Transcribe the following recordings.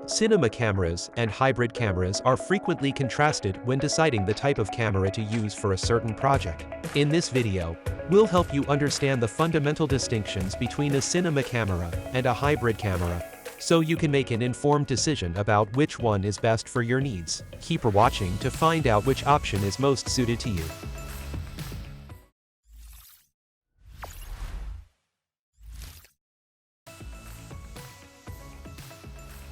Cinema cameras and hybrid cameras are frequently contrasted when deciding the type of camera to use for a certain project. In this video, we'll help you understand the fundamental distinctions between a cinema camera and a hybrid camera, so you can make an informed decision about which one is best for your needs. Keep watching to find out which option is most suited to you.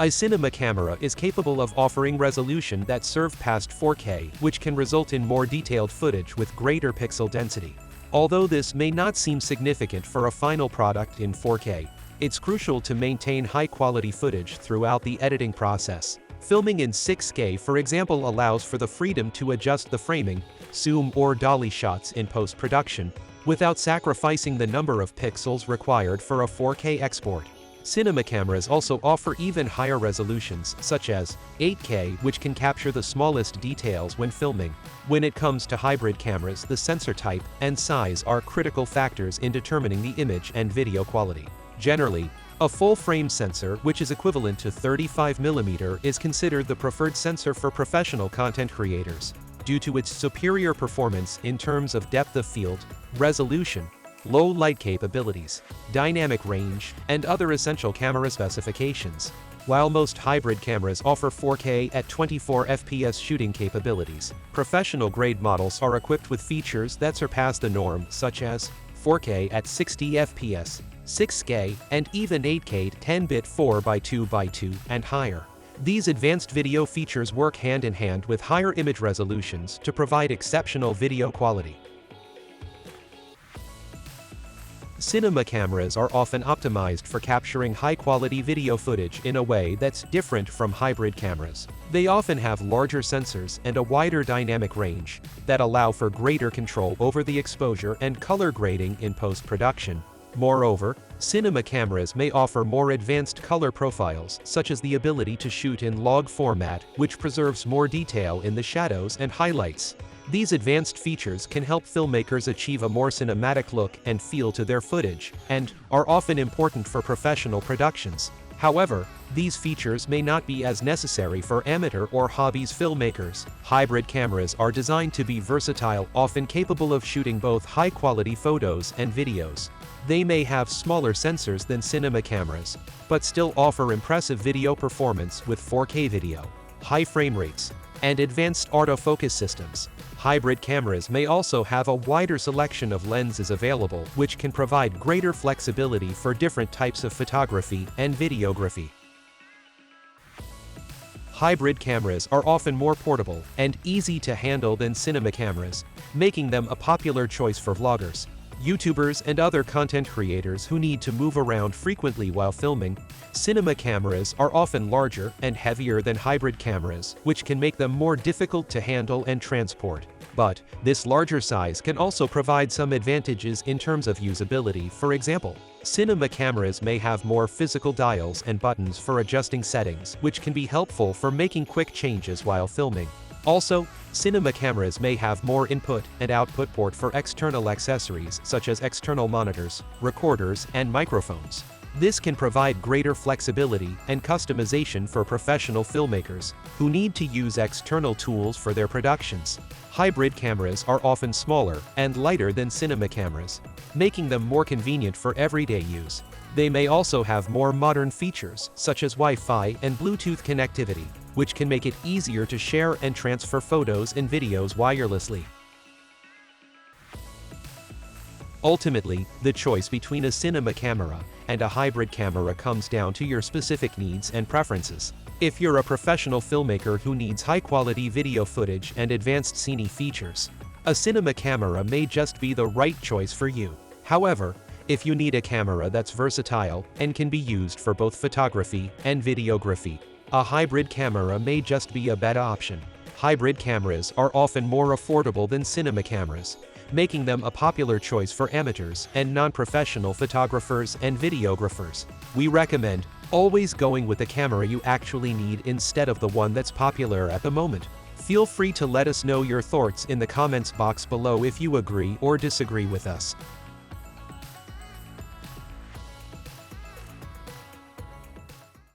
A cinema camera is capable of offering resolution that serves past 4K, which can result in more detailed footage with greater pixel density. Although this may not seem significant for a final product in 4K, it's crucial to maintain high-quality footage throughout the editing process. Filming in 6K, for example, allows for the freedom to adjust the framing, zoom or dolly shots in post-production, without sacrificing the number of pixels required for a 4K export. Cinema cameras also offer even higher resolutions, such as 8K, which can capture the smallest details when filming. When it comes to hybrid cameras, the sensor type and size are critical factors in determining the image and video quality. Generally, a full-frame sensor, which is equivalent to 35mm, is considered the preferred sensor for professional content creators, due to its superior performance in terms of depth of field, resolution, low light capabilities, dynamic range, and other essential camera specifications. While most hybrid cameras offer 4K at 24 FPS shooting capabilities, professional-grade models are equipped with features that surpass the norm, such as 4K at 60 FPS, 6K, and even 8K 10-bit 4x2x2 and higher. These advanced video features work hand-in-hand with higher image resolutions to provide exceptional video quality. Cinema cameras are often optimized for capturing high-quality video footage in a way that's different from hybrid cameras. They often have larger sensors and a wider dynamic range that allow for greater control over the exposure and color grading in post-production. Moreover, cinema cameras may offer more advanced color profiles, such as the ability to shoot in log format, which preserves more detail in the shadows and highlights. These advanced features can help filmmakers achieve a more cinematic look and feel to their footage, and are often important for professional productions. However, these features may not be as necessary for amateur or hobbies filmmakers. Hybrid cameras are designed to be versatile, often capable of shooting both high-quality photos and videos. They may have smaller sensors than cinema cameras, but still offer impressive video performance with 4K video, high frame rates, and advanced autofocus systems. Hybrid cameras may also have a wider selection of lenses available, which can provide greater flexibility for different types of photography and videography. Hybrid cameras are often more portable and easy to handle than cinema cameras, making them a popular choice for vloggers, YouTubers, and other content creators who need to move around frequently while filming. Cinema cameras are often larger and heavier than hybrid cameras, which can make them more difficult to handle and transport. But this larger size can also provide some advantages in terms of usability. For example, cinema cameras may have more physical dials and buttons for adjusting settings, which can be helpful for making quick changes while filming. Also, cinema cameras may have more input and output port for external accessories such as external monitors, recorders, and microphones. This can provide greater flexibility and customization for professional filmmakers who need to use external tools for their productions. Hybrid cameras are often smaller and lighter than cinema cameras, making them more convenient for everyday use. They may also have more modern features such as Wi-Fi and Bluetooth connectivity, which can make it easier to share and transfer photos and videos wirelessly. Ultimately, the choice between a cinema camera and a hybrid camera comes down to your specific needs and preferences. If you're a professional filmmaker who needs high-quality video footage and advanced scene features, a cinema camera may just be the right choice for you. However, if you need a camera that's versatile and can be used for both photography and videography, a hybrid camera may just be a better option. Hybrid cameras are often more affordable than cinema cameras, making them a popular choice for amateurs and non-professional photographers and videographers. We recommend always going with the camera you actually need instead of the one that's popular at the moment. Feel free to let us know your thoughts in the comments box below if you agree or disagree with us.